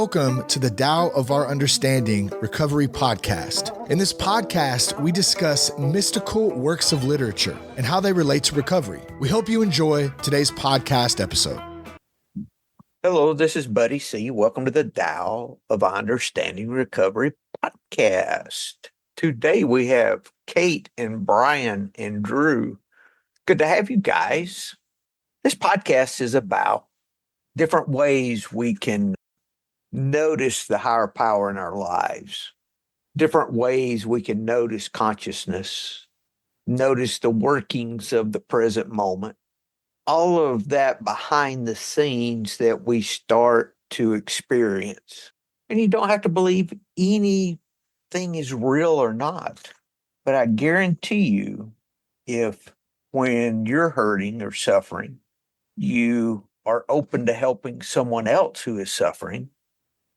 Welcome to the Tao of Our Understanding Recovery Podcast. In this podcast, we discuss mystical works of literature and how they relate to recovery. We hope you enjoy today's podcast episode. Hello, this is Buddy C. Welcome to the Tao of Our Understanding Recovery Podcast. Today we have Kate and Brian and Drew. Good to have you guys. This podcast is about different ways we can notice the higher power in our lives, different ways we can notice consciousness, notice the workings of the present moment, all of that behind the scenes that we start to experience. And you don't have to believe anything is real or not, but I guarantee you, if when you're hurting or suffering, you are open to helping someone else who is suffering,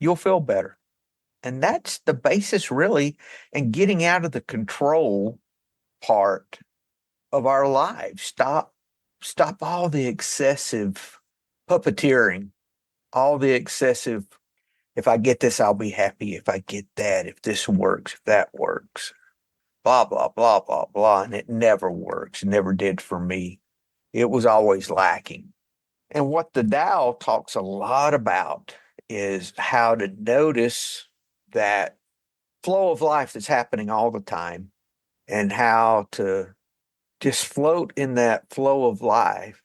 you'll feel better. And that's the basis, really, in getting out of the control part of our lives. Stop all the excessive puppeteering, all the excessive, if I get this, I'll be happy. If I get that, if this works, if that works, blah, blah, blah, blah, blah. And it never works. It never did for me. It was always lacking. And what the Tao talks a lot about is how to notice that flow of life that's happening all the time and how to just float in that flow of life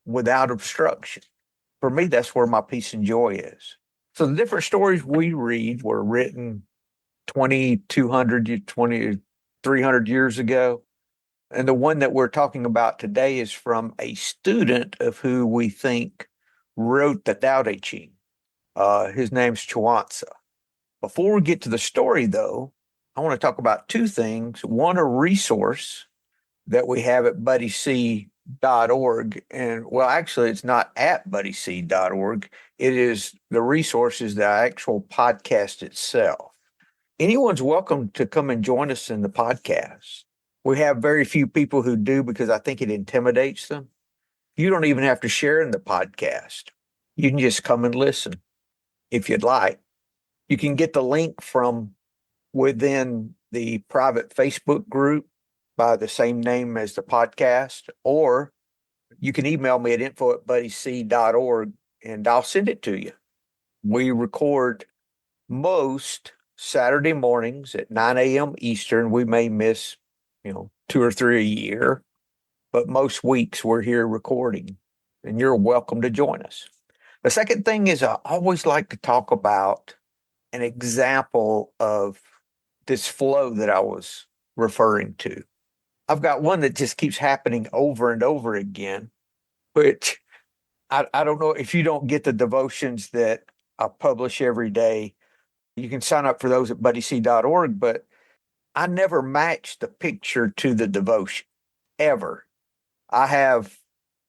without obstruction. For me, that's where my peace and joy is. So the different stories we read were written 300 years ago. And the one that we're talking about today is from a student of who we think wrote the Tao Te Ching. His name's Chuang Tzu. Before we get to the story, though, I want to talk about two things. One, a resource that we have at buddyc.org. And, well, actually, it's not at buddyc.org. It is the resources, the actual podcast itself. Anyone's welcome to come and join us in the podcast. We have very few people who do because I think it intimidates them. You don't even have to share in the podcast. You can just come and listen if you'd like. You can get the link from within the private Facebook group by the same name as the podcast, or you can email me at info@buddyc.org and I'll send it to you. We record most Saturday mornings at 9 a.m. Eastern. We may miss 2 or 3 a year, but most weeks we're here recording, and you're welcome to join us. The second thing is I always like to talk about an example of this flow that I was referring to. I've got one that just keeps happening over and over again, which I don't know if you don't get the devotions that I publish every day. You can sign up for those at buddyc.org, but I never match the picture to the devotion, ever. I have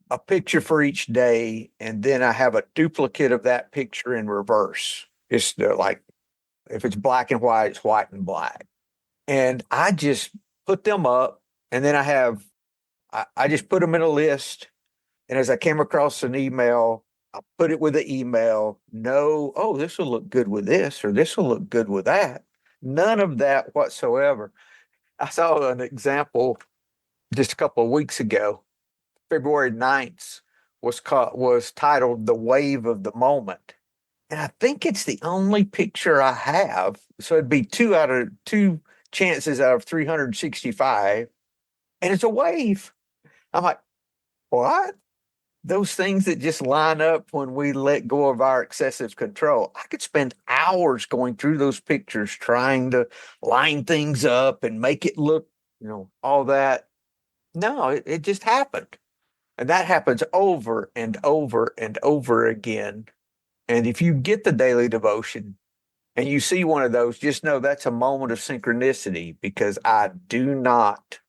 a picture for each day, and then I have a duplicate of that picture in reverse. It's like, if it's black and white, it's white and black. And I just put them up, and then I just put them in a list. And as I came across an email, I put it with the email. No, oh, this will look good with this, or this will look good with that. None of that whatsoever. I saw an example just a couple of weeks ago. February 9th was titled "The Wave of the Moment." And I think it's the only picture I have. So it'd be two chances out of 365. And it's a wave. I'm like, what? Those things that just line up when we let go of our excessive control. I could spend hours going through those pictures trying to line things up and make it look, all that. No, it just happened. And that happens over and over and over again. And if you get the daily devotion and you see one of those, just know that's a moment of synchronicity, because I do not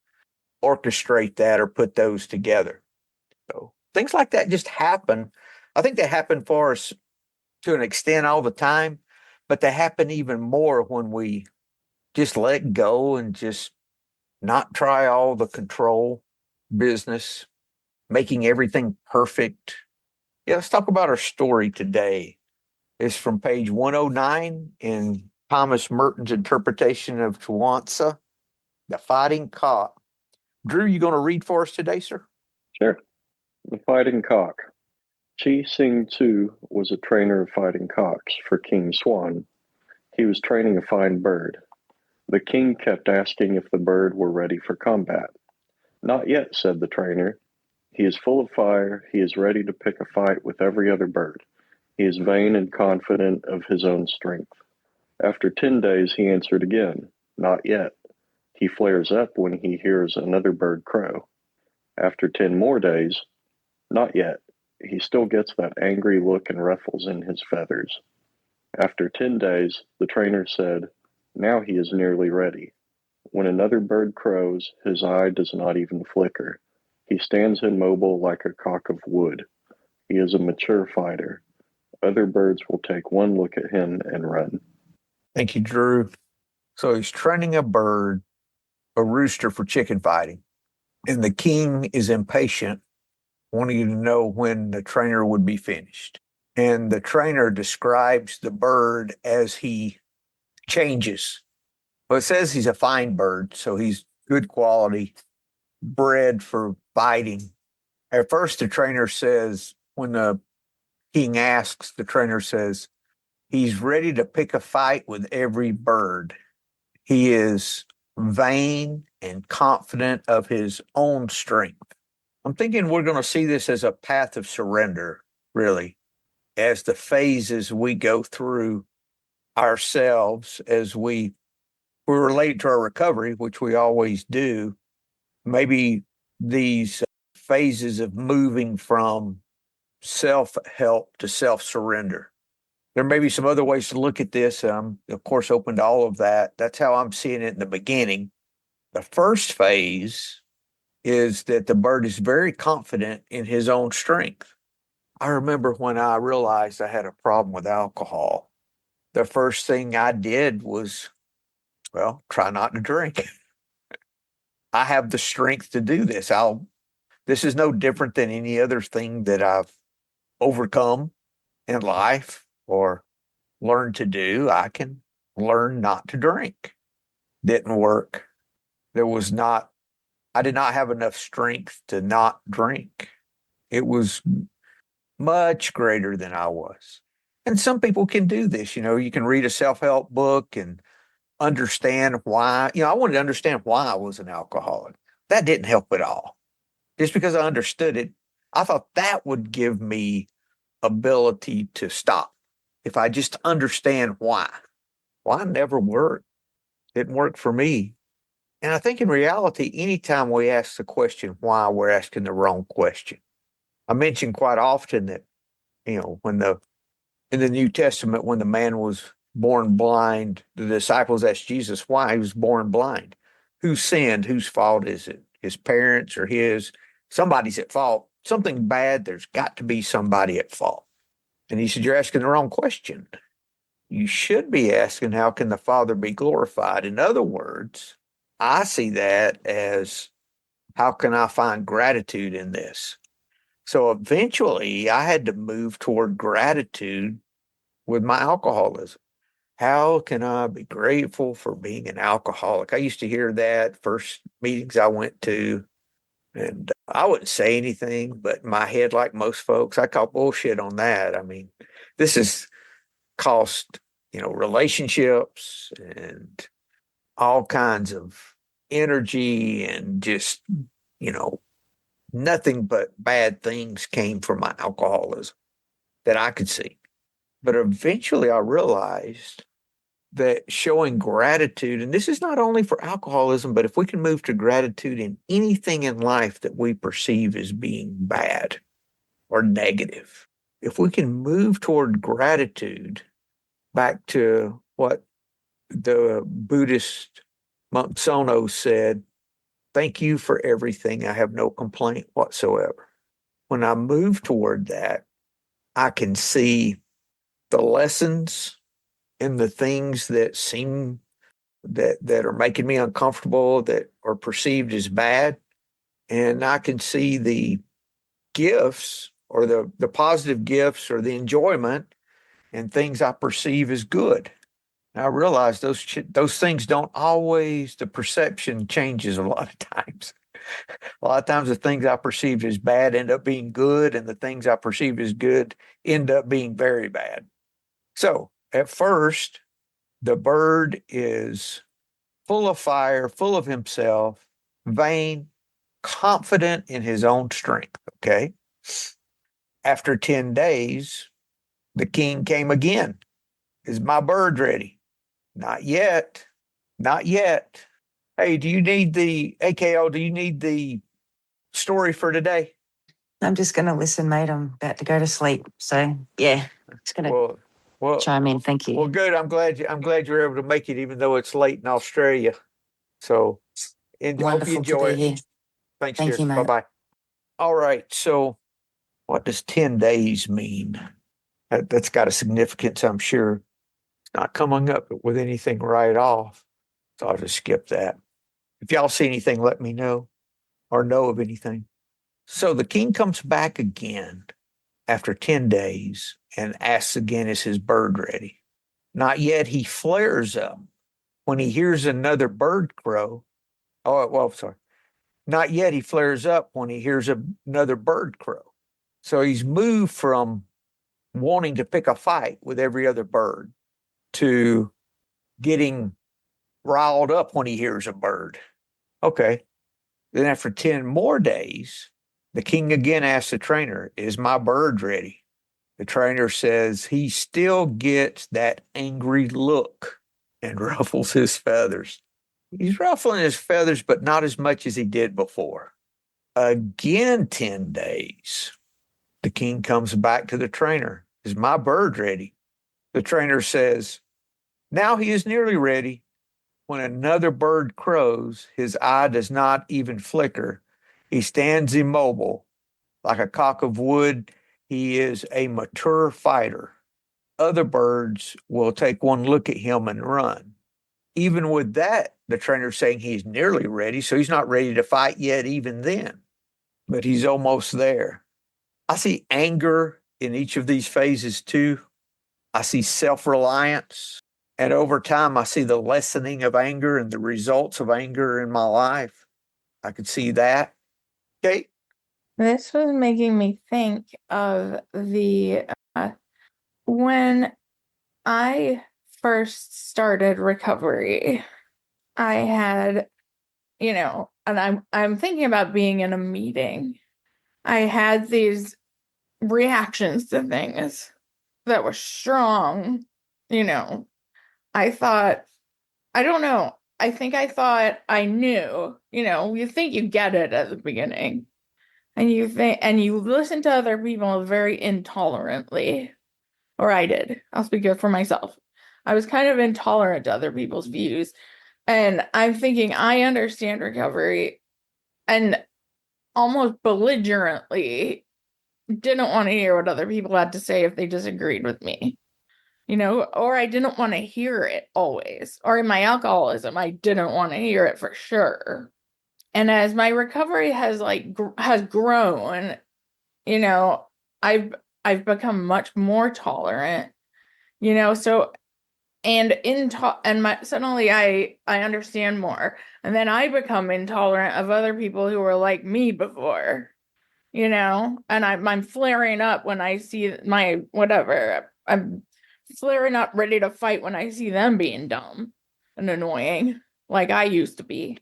orchestrate that or put those together. So things like that just happen. I think they happen for us to an extent all the time, but they happen even more when we just let go and just not try all the control business, making everything perfect. Yeah, let's talk about our story today. It's from page 109 in Thomas Merton's interpretation of Chuang Tzu, The Fighting Cock. Drew, you going to read for us today, sir? Sure. The Fighting Cock. Chuang Tzu was a trainer of fighting cocks for King Swan. He was training a fine bird. The king kept asking if the bird were ready for combat. Not yet, said the trainer. He is full of fire. He is ready to pick a fight with every other bird. He is vain and confident of his own strength. After 10 days, he answered again, not yet. He flares up when he hears another bird crow. After 10 more days, not yet. He still gets that angry look and ruffles in his feathers. After 10 days, the trainer said, now he is nearly ready. When another bird crows, his eye does not even flicker. He stands immobile like a cock of wood. He is a mature fighter. Other birds will take one look at him and run. Thank you, Drew. So he's training a bird, a rooster, for chicken fighting. And the king is impatient, wanting to know when the trainer would be finished. And the trainer describes the bird as he changes. Well, it says he's a fine bird, so he's good quality, bred for fighting. At first, the trainer says, when the king asks, the trainer says, he's ready to pick a fight with every bird. He is vain and confident of his own strength. I'm thinking we're going to see this as a path of surrender, really, as the phases we go through ourselves as we relate to our recovery, which we always do. Maybe these phases of moving from self-help to self-surrender. There may be some other ways to look at this. I'm, of course, open to all of that. That's how I'm seeing it in the beginning. The first phase is that the bird is very confident in his own strength. I remember when I realized I had a problem with alcohol, the first thing I did was, well, try not to drink. I have the strength to do this. This is no different than any other thing that I've overcome in life or learned to do. I can learn not to drink. Didn't work. I did not have enough strength to not drink. It was much greater than I was. And some people can do this. You can read a self-help book and understand why. I wanted to understand why I was an alcoholic. That didn't help at all. Just because I understood it, I thought that would give me ability to stop. If I just understand why. Why never worked. Didn't work for me. And I think in reality, anytime we ask the question why, we're asking the wrong question. I mention quite often that, in the New Testament, when the man was born blind, the disciples asked Jesus why he was born blind. Who sinned? Whose fault is it? His parents or his? Somebody's at fault. Something bad. There's got to be somebody at fault. And he said, you're asking the wrong question. You should be asking, how can the Father be glorified? In other words, I see that as, how can I find gratitude in this? So eventually I had to move toward gratitude with my alcoholism. How can I be grateful for being an alcoholic? I used to hear that first meetings I went to, and I wouldn't say anything, but in my head, like most folks, I call bullshit on that. I mean, this has cost, relationships and all kinds of energy and just, nothing but bad things came from my alcoholism that I could see. But eventually I realized that showing gratitude, and this is not only for alcoholism, but if we can move to gratitude in anything in life that we perceive as being bad or negative, if we can move toward gratitude, back to what the Buddhist monk Sono said, thank you for everything. I have no complaint whatsoever. When I move toward that, I can see the lessons and the things that seem that are making me uncomfortable, that are perceived as bad. And I can see the gifts or the positive gifts or the enjoyment and things I perceive as good. And I realize those things don't always, the perception changes a lot of times. A lot of times the things I perceived as bad end up being good, and the things I perceived as good end up being very bad. So at first, the bird is full of fire, full of himself, vain, confident in his own strength. Okay. After 10 days, the king came again. Is my bird ready? Not yet. Not yet. Hey, do you need the AKO? Do you need the story for today? I'm just going to listen, mate. I'm about to go to sleep. So, yeah, just going to Well, chime in. Thank you. well, good. I'm glad you're able to make it, even though it's late in Australia. So, hope you Wonderful to enjoy be it. here. Thanks, Thank dear. you, mate. Bye-bye. All right. So, what does 10 days mean? That's got a significance, I'm sure. It's not coming up with anything right off. So I'll just skip that. If y'all see anything, let me know, or know of anything. So the king comes back again after 10 days and asks again, is his bird ready? Not yet. He flares up when he hears another bird crow. Oh, well, sorry. Not yet. He flares up when he hears another bird crow. So he's moved from wanting to pick a fight with every other bird to getting riled up when he hears a bird. Okay. Then after 10 more days, the king again asks the trainer, is my bird ready? The trainer says he still gets that angry look and ruffles his feathers. He's ruffling his feathers, but not as much as he did before. Again, 10 days. The king comes back to the trainer. Is my bird ready? The trainer says, now he is nearly ready. When another bird crows, his eye does not even flicker. He stands immobile. Like a cock of wood, he is a mature fighter. Other birds will take one look at him and run. Even with that, the trainer's saying he's nearly ready, so he's not ready to fight yet, even then. But he's almost there. I see anger in each of these phases too. I see self-reliance. And over time, I see the lessening of anger and the results of anger in my life. I could see that. Okay. This was making me think of the when I first started recovery, I had, and I'm thinking about being in a meeting. I had these reactions to things that were strong. I thought, I don't know. I think I thought I knew, you think you get it at the beginning. And you listen to other people very intolerantly. Or I did. I'll speak up for myself. I was kind of intolerant to other people's views. And I'm thinking I understand recovery, and almost belligerently didn't want to hear what other people had to say if they disagreed with me. Or I didn't want to hear it always. Or in my alcoholism, I didn't want to hear it for sure. And as my recovery has grown, I've become much more tolerant, so suddenly I understand more, and then I become intolerant of other people who were like me before, and I'm flaring up when I see my whatever. I'm flaring up ready to fight when I see them being dumb and annoying like I used to be.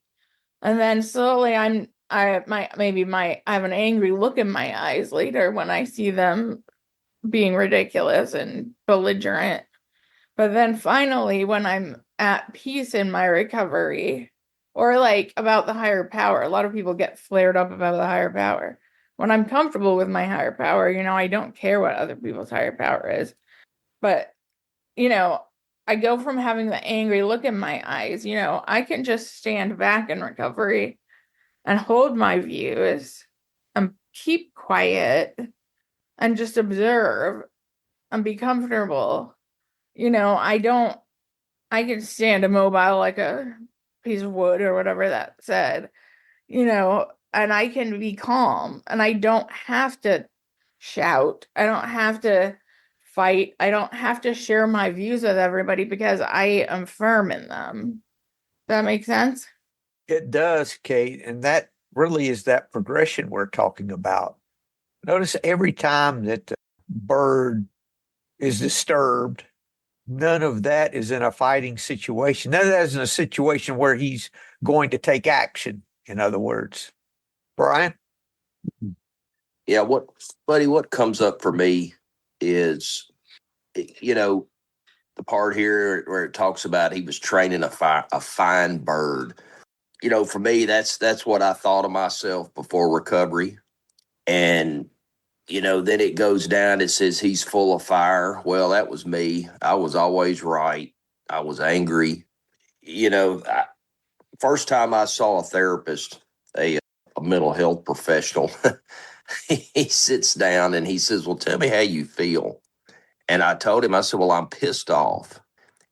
And then slowly I have an angry look in my eyes later when I see them being ridiculous and belligerent. But then finally, when I'm at peace in my recovery, or like about the higher power, a lot of people get flared up about the higher power. When I'm comfortable with my higher power, I don't care what other people's higher power is. But, I go from having the angry look in my eyes, I can just stand back in recovery and hold my views and keep quiet and just observe and be comfortable. I can stand immobile like a piece of wood or whatever that said, and I can be calm, and I don't have to shout. I don't have to fight. I don't have to share my views with everybody because I am firm in them. Does that make sense? It does, Kate. And that really is that progression we're talking about. Notice every time that the bird is disturbed, none of that is in a fighting situation. None of that is in a situation where he's going to take action, in other words. Brian? Yeah, what comes up for me is, the part here where it talks about he was training a fine bird. For me, that's what I thought of myself before recovery. And, then it goes down, it says he's full of fire. Well, that was me. I was always right. I was angry. First time I saw a therapist, a mental health professional, he sits down and he says, well, tell me how you feel. And I told him, I said, well, I'm pissed off.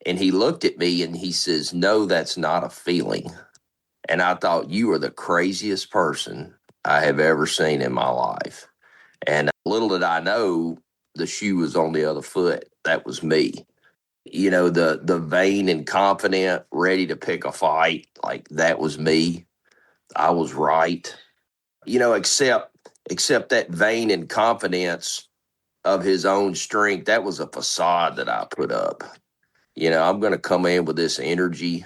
And he looked at me and he says, no, that's not a feeling. And I thought, you are the craziest person I have ever seen in my life. And little did I know the shoe was on the other foot. That was me. The vain and confident, ready to pick a fight, like that was me. I was right. Except that vain and confidence of his own strength, that was a facade that I put up. I'm going to come in with this energy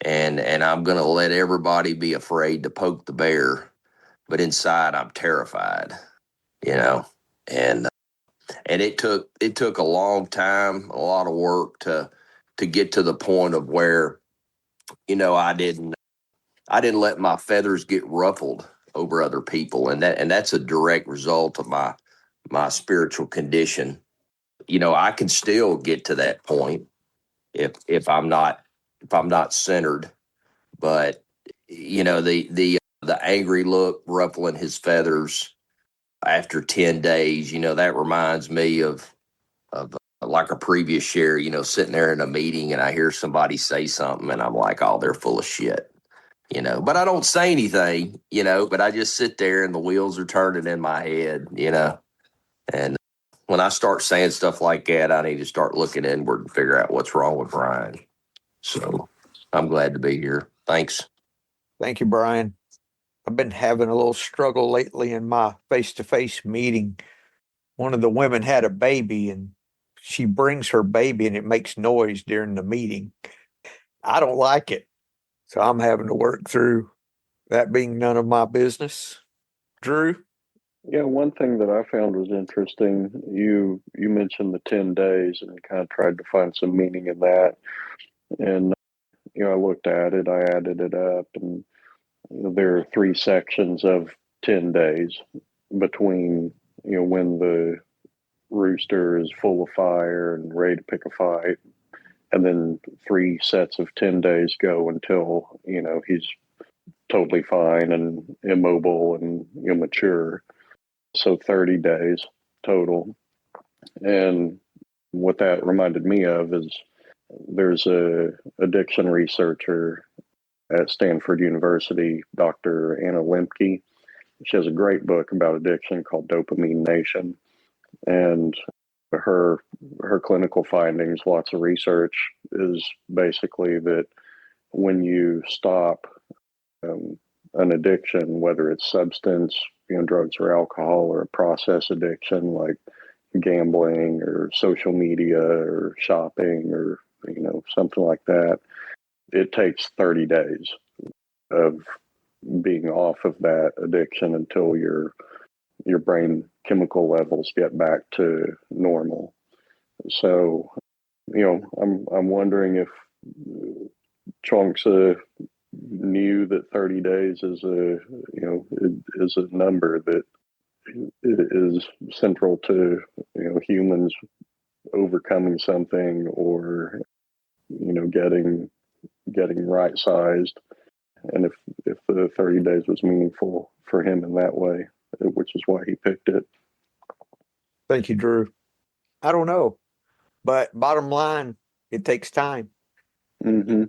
and I'm going to let everybody be afraid to poke the bear. But inside I'm terrified, and it took a long time, a lot of work to get to the point of where, I didn't let my feathers get ruffled over other people. And that's a direct result of my spiritual condition. I can still get to that point if I'm not centered, but the angry look ruffling his feathers after 10 days, that reminds me of like a previous share, sitting there in a meeting and I hear somebody say something and I'm like, oh, they're full of shit, but I don't say anything, but I just sit there and the wheels are turning in my head, and when I start saying stuff like that, I need to start looking inward and figure out what's wrong with Brian. So I'm glad to be here. Thanks. Thank you, Brian. I've been having a little struggle lately in my face-to-face meeting. One of the women had a baby and she brings her baby and it makes noise during the meeting. I don't like it. So I'm having to work through that being none of my business. Drew? Yeah, one thing that I found was interesting. You mentioned the 10 days and kind of tried to find some meaning in that. And I looked at it, I added it up, and there are 3 sections of 10 days between when the rooster is full of fire and ready to pick a fight, and then 3 sets of 10 days go until he's totally fine and immobile and mature. So 30 days total. And what that reminded me of is there's a addiction researcher at Stanford University, Dr. Anna Lembke. She has a great book about addiction called Dopamine Nation. And her clinical findings, lots of research, is basically that when you stop an addiction, whether it's substance, drugs or alcohol, or a process addiction like gambling or social media or shopping or something like that, it takes 30 days of being off of that addiction until your brain chemical levels get back to normal. So, I'm wondering if Chuang Tzu knew that 30 days is a number that is central to humans overcoming something or getting right sized, and if the 30 days was meaningful for him in that way, which is why he picked it. Thank you, Drew. I don't know, but bottom line, it takes time. Mm-hmm.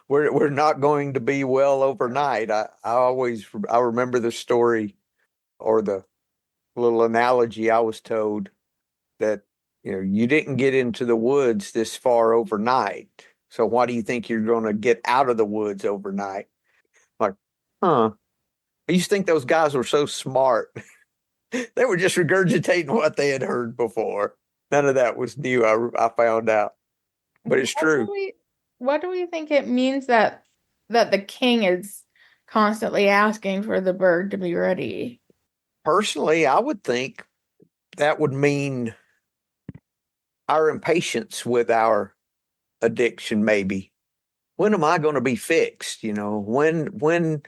We're not going to be well overnight. I remember the story or the little analogy I was told that You didn't get into the woods this far overnight. So why do you think you're going to get out of the woods overnight? Like, huh? I used to think those guys were so smart. They were just regurgitating what they had heard before. None of that was new. I found out, but it's true. What do we think it means that the king is constantly asking for the bird to be ready? Personally, I would think that would mean our impatience with our addiction, maybe. When am I going to be fixed? When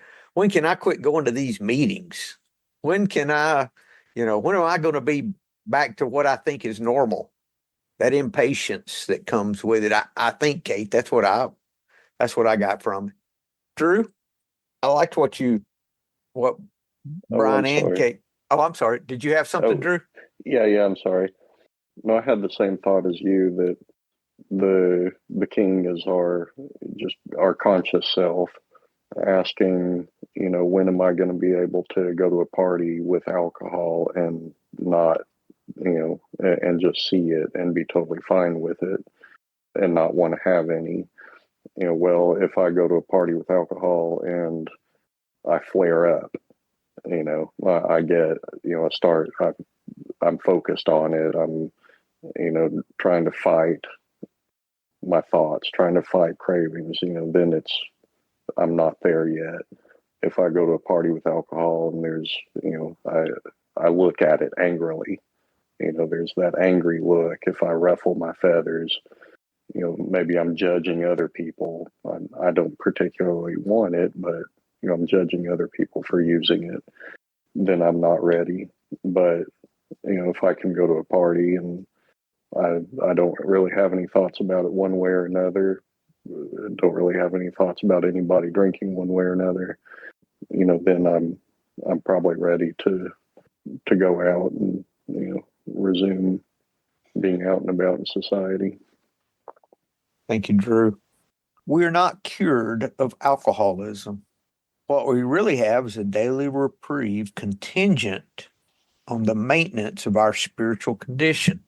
can I quit going to these meetings? When can I, when am I going to be back to what I think is normal? That impatience that comes with it. I think, Kate, that's what I got from it. Drew, I liked what Brian I'm and sorry. Kate. Oh, I'm sorry. Did you have something, Oh, Drew? yeah, I'm sorry. No, I had the same thought as you that the king is our conscious self asking, when am I going to be able to go to a party with alcohol and not, and just see it and be totally fine with it and not want to have any. Well, if I go to a party with alcohol and I flare up, I get, I'm focused on it. I'm, trying to fight my thoughts, trying to fight cravings, then I'm not there yet. If I go to a party with alcohol and there's, I look at it angrily, there's that angry look. If I ruffle my feathers, maybe I'm judging other people. I don't particularly want it, but, I'm judging other people for using it. Then I'm not ready. But, if I can go to a party and I don't really have any thoughts about it one way or another, don't really have any thoughts about anybody drinking one way or another, then I'm probably ready to go out and, resume being out and about in society. Thank you, Drew. We're not cured of alcoholism. What we really have is a daily reprieve contingent on the maintenance of our spiritual condition.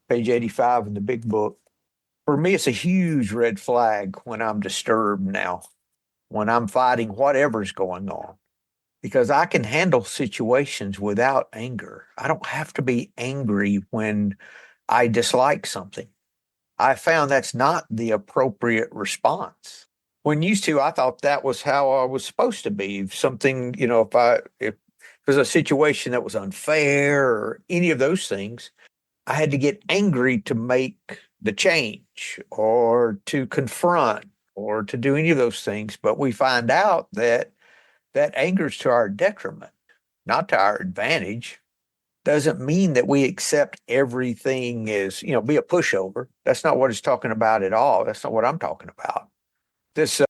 Page 85 in the big book. For me, it's a huge red flag when I'm disturbed now, when I'm fighting whatever's going on, because I can handle situations without anger. I don't have to be angry when I dislike something. I found that's not the appropriate response. When used to, I thought that was how I was supposed to be. If something, if there's a situation that was unfair or any of those things, I had to get angry to make the change or to confront or to do any of those things. But we find out that anger is to our detriment, not to our advantage. Doesn't mean that we accept everything as, be a pushover. That's not what it's talking about at all. That's not what I'm talking about. This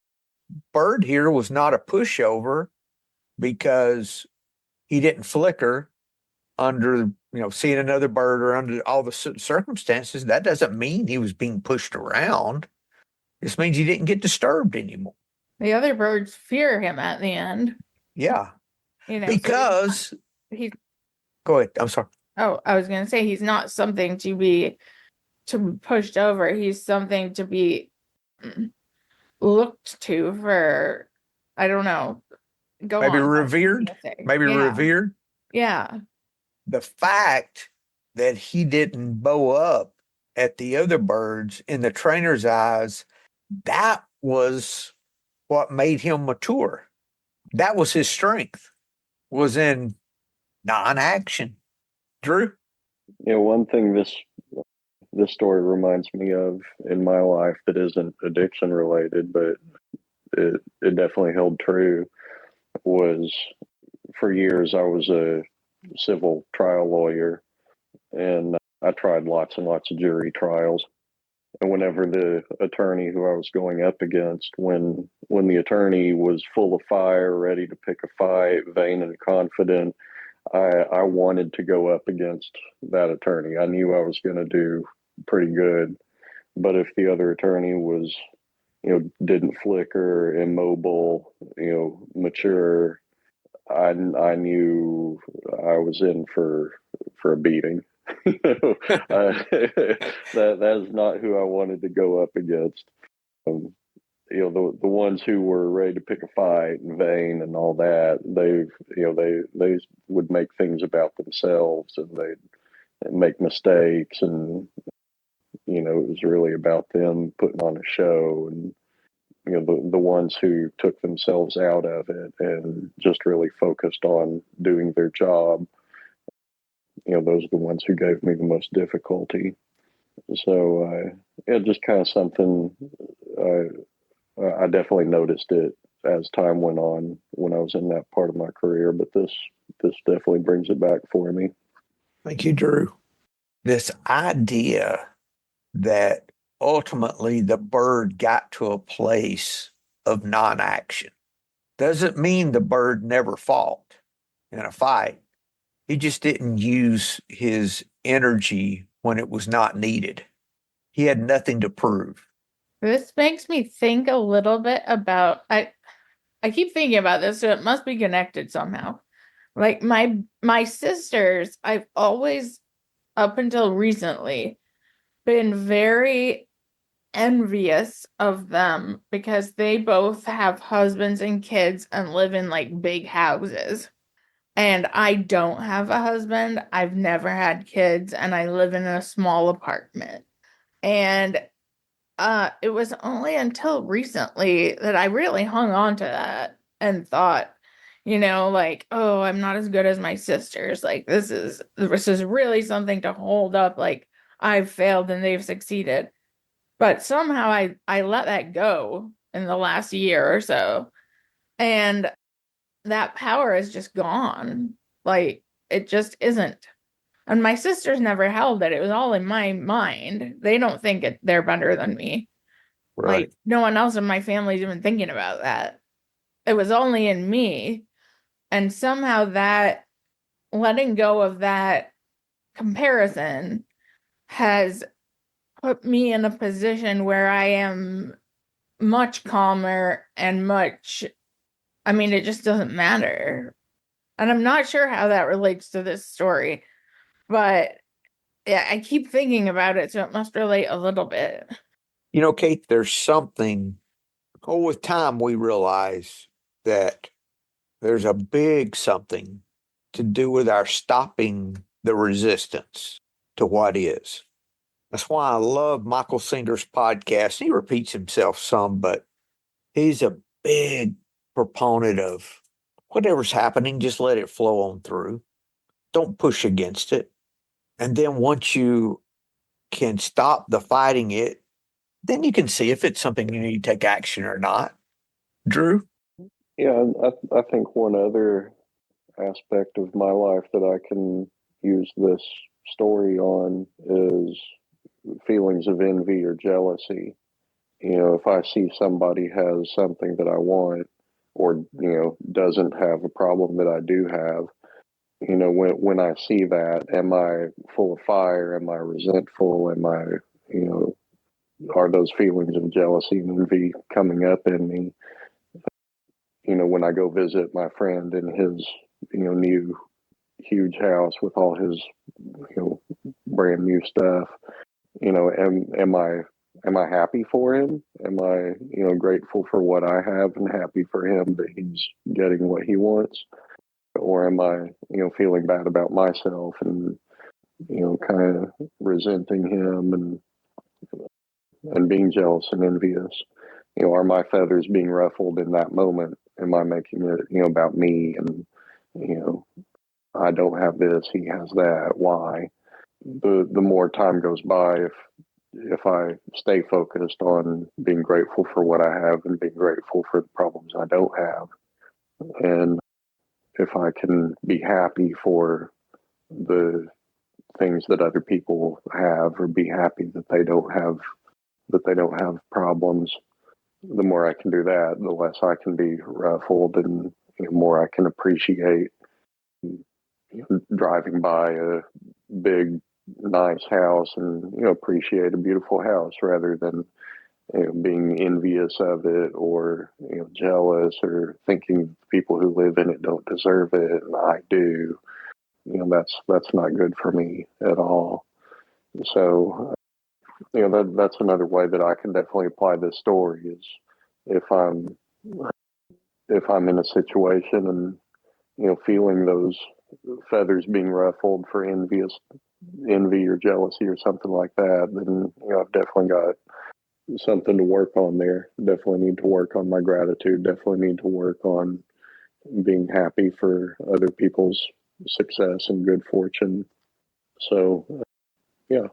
bird here was not a pushover because he didn't flicker under, seeing another bird or under all the circumstances. That doesn't mean he was being pushed around. This means he didn't get disturbed anymore. The other birds fear him at the end. Yeah. Because So he's go ahead. I'm sorry. Oh, I was gonna say he's not something to be pushed over. He's something to be looked to for, I don't know. Go maybe on. revered. Maybe revered. Yeah. The fact that he didn't bow up at the other birds in the trainer's eyes, that was what made him mature. That was his strength, was in non-action. Drew? One thing this story reminds me of in my life that isn't addiction related, but it definitely held true, was for years I was a civil trial lawyer, and I tried lots and lots of jury trials. And whenever the attorney who I was going up against, when the attorney was full of fire, ready to pick a fight, vain and confident, I wanted to go up against that attorney. I knew I was going to do pretty good. But if the other attorney was, didn't flicker, immobile, mature, I knew I was in for a beating. That's not who I wanted to go up against. Um, the ones who were ready to pick a fight and vain and all that, they would make things about themselves, and they'd make mistakes, and it was really about them putting on a show. And the ones who took themselves out of it and just really focused on doing their job, those are the ones who gave me the most difficulty. So just kind of something I definitely noticed it as time went on when I was in that part of my career, but this definitely brings it back for me. Thank you, Drew. This idea that ultimately the bird got to a place of non-action doesn't mean the bird never fought in a fight. He just didn't use his energy when it was not needed. He had nothing to prove. This makes me think a little bit about I keep thinking about this, so it must be connected somehow. Like my sisters, I've always, up until recently, been very envious of them because they both have husbands and kids and live in like big houses. And I don't have a husband. I've never had kids, and I live in a small apartment. And it was only until recently that I really hung on to that and thought, like, oh, I'm not as good as my sisters. Like this is really something to hold up. Like I've failed and they've succeeded. But somehow I let that go in the last year or so. And that power is just gone. Like it just isn't. And my sisters never held it. It was all in my mind. They don't think they're better than me. Right. Like no one else in my family's even thinking about that. It was only in me. And somehow that letting go of that comparison has put me in a position where I am much calmer and it just doesn't matter. And I'm not sure how that relates to this story, but yeah, I keep thinking about it, so it must relate a little bit. Kate, there's something, with time we realize that there's a big something to do with our stopping the resistance to what is. That's why I love Michael Singer's podcast. He repeats himself some, but he's a big proponent of whatever's happening, just let it flow on through. Don't push against it. And then once you can stop the fighting it, then you can see if it's something you need to take action or not. Drew? Yeah, I think one other aspect of my life that I can use this story on is feelings of envy or jealousy. If I see somebody has something that I want, or doesn't have a problem that I do have, when I see that, am I full of fire? Am I resentful? Am I, are those feelings of jealousy and envy coming up in me? When I go visit my friend in his, new huge house with all his, brand new stuff, am I happy for him? Am I, grateful for what I have and happy for him that he's getting what he wants? Or am I, feeling bad about myself and, kind of resenting him and being jealous and envious? Are my feathers being ruffled in that moment? Am I making it, about me and, I don't have this, he has that. Why? The more time goes by, if I stay focused on being grateful for what I have and being grateful for the problems I don't have, and if I can be happy for the things that other people have, or be happy that they don't have problems, the more I can do that, the less I can be ruffled, and the more I can appreciate driving by a big nice house and appreciate a beautiful house, rather than being envious of it, or jealous, or thinking people who live in it don't deserve it and I do. that's not good for me at all. So, that's another way that I can definitely apply this story is if I'm in a situation and, feeling those feathers being ruffled for envy or jealousy or something like that, then, I've definitely got something to work on there. Definitely need to work on my gratitude. Definitely need to work on being happy for other people's success and good fortune. So, yeah,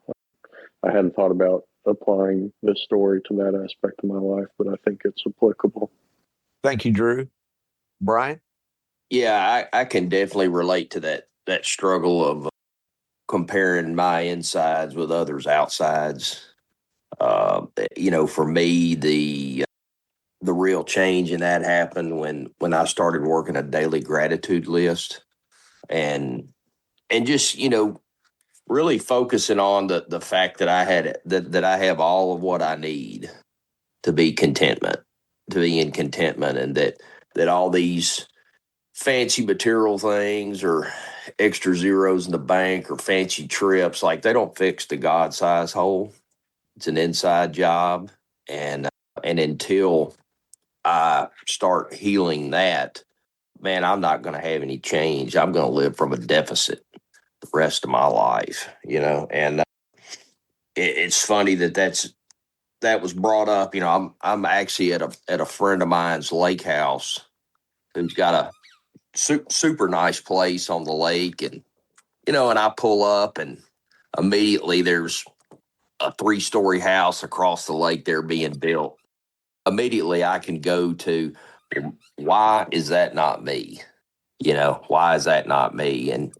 I hadn't thought about applying this story to that aspect of my life, but I think it's applicable. Thank you, Drew. Brian? Yeah, I can definitely relate to that struggle of comparing my insides with others' outsides. For me, the real change in that happened when I started working a daily gratitude list and just really focusing on the fact that that I have all of what I need to be in contentment, and that all these fancy material things or extra zeros in the bank or fancy trips, like, they don't fix the God size hole. It's an inside job. And until I start healing that, man, I'm not going to have any change. I'm going to live from a deficit the rest of my life, and it's funny that was brought up. I'm actually at a friend of mine's lake house who's got a super nice place on the lake, and I pull up, and immediately there's a 3-story house across the lake there being built. Immediately I can go to, why is that not me? Why is that not me? And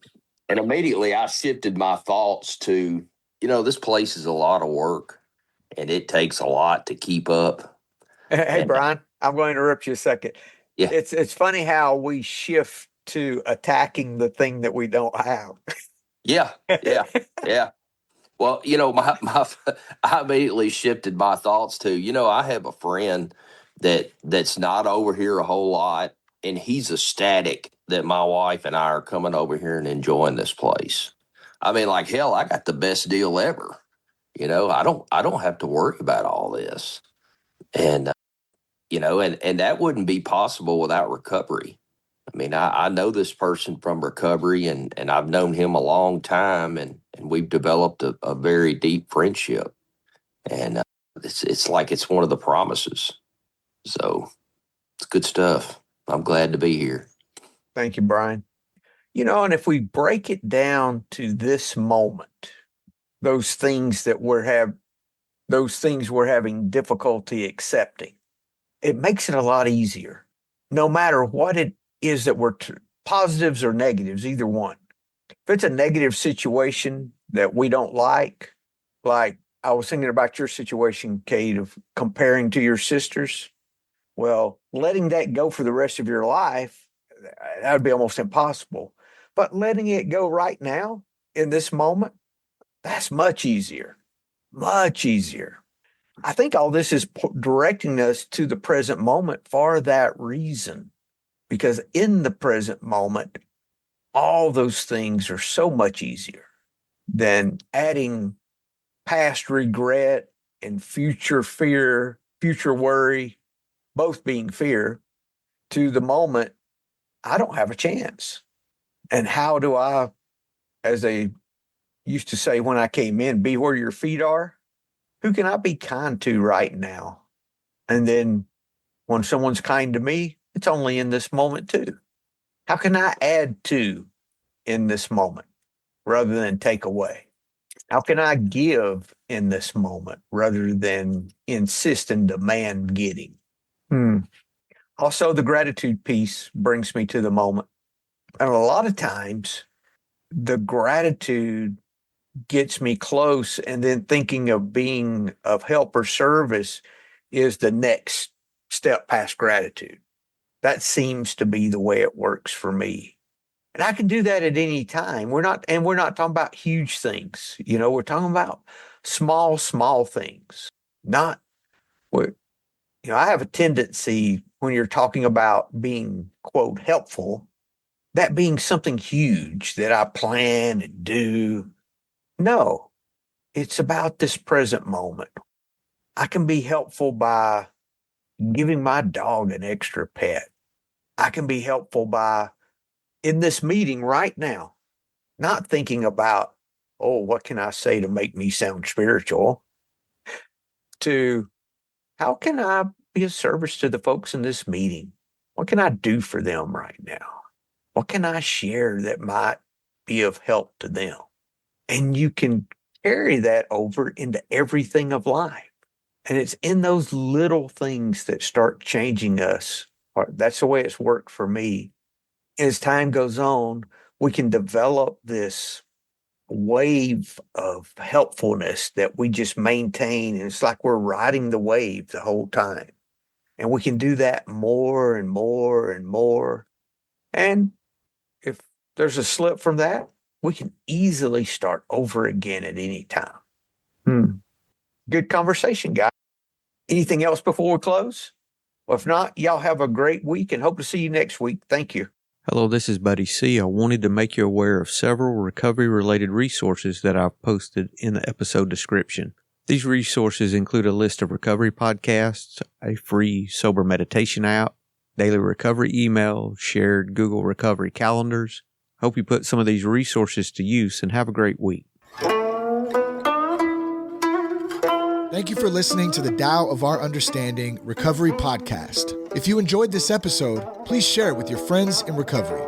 immediately I shifted my thoughts to, this place is a lot of work and it takes a lot to keep up. Hey, And Brian, I'm going to interrupt you a second. yeah, It's funny how we shift to attacking the thing that we don't have. yeah, yeah, yeah. Well, I immediately shifted my thoughts to, I have a friend that's not over here a whole lot, and he's ecstatic that my wife and I are coming over here and enjoying this place. I mean, like, hell, I got the best deal ever. I don't have to worry about all this. And and that wouldn't be possible without recovery. I mean, I know this person from recovery, and I've known him a long time, and we've developed a very deep friendship. And it's like it's one of the promises. So it's good stuff. I'm glad to be here. Thank you, Brian. And if we break it down to this moment, those things we're having difficulty accepting, it makes it a lot easier. No matter what it is that positives or negatives, either one. If it's a negative situation that we don't like I was thinking about your situation, Kate, of comparing to your sisters. Well, letting that go for the rest of your life, that would be almost impossible. But letting it go right now in this moment, that's much easier. Much easier. I think all this is directing us to the present moment for that reason, because in the present moment, all those things are so much easier than adding past regret and future fear, future worry, both being fear, to the moment, I don't have a chance. And how do I, as they used to say when I came in, be where your feet are? Who can I be kind to right now? And then when someone's kind to me, it's only in this moment too. How can I add to in this moment rather than take away? How can I give in this moment rather than insist and demand getting? Also, the gratitude piece brings me to the moment. And a lot of times, the gratitude gets me close, and then thinking of being of help or service is the next step past gratitude. That seems to be the way it works for me. And I can do that at any time. We're not talking about huge things. We're talking about small things. Not what, I have a tendency when you're talking about being, quote, helpful, that being something huge that I plan and do. No, it's about this present moment. I can be helpful by giving my dog an extra pet. I can be helpful by, in this meeting right now, not thinking about, oh, what can I say to make me sound spiritual? To how can I be of service to the folks in this meeting? What can I do for them right now? What can I share that might be of help to them? And you can carry that over into everything of life. And it's in those little things that start changing us. Or that's the way it's worked for me. As time goes on, we can develop this wave of helpfulness that we just maintain. And it's like we're riding the wave the whole time. And we can do that more and more and more. And if there's a slip from that, we can easily start over again at any time. Good conversation, guys. Anything else before we close? Well, if not, y'all have a great week and hope to see you next week. Thank you. Hello, this is Buddy C. I wanted to make you aware of several recovery-related resources that I've posted in the episode description. These resources include a list of recovery podcasts, a free sober meditation app, daily recovery email, shared Google recovery calendars. Hope you put some of these resources to use and have a great week. Thank you for listening to the Tao of Our Understanding Recovery Podcast. If you enjoyed this episode, please share it with your friends in recovery.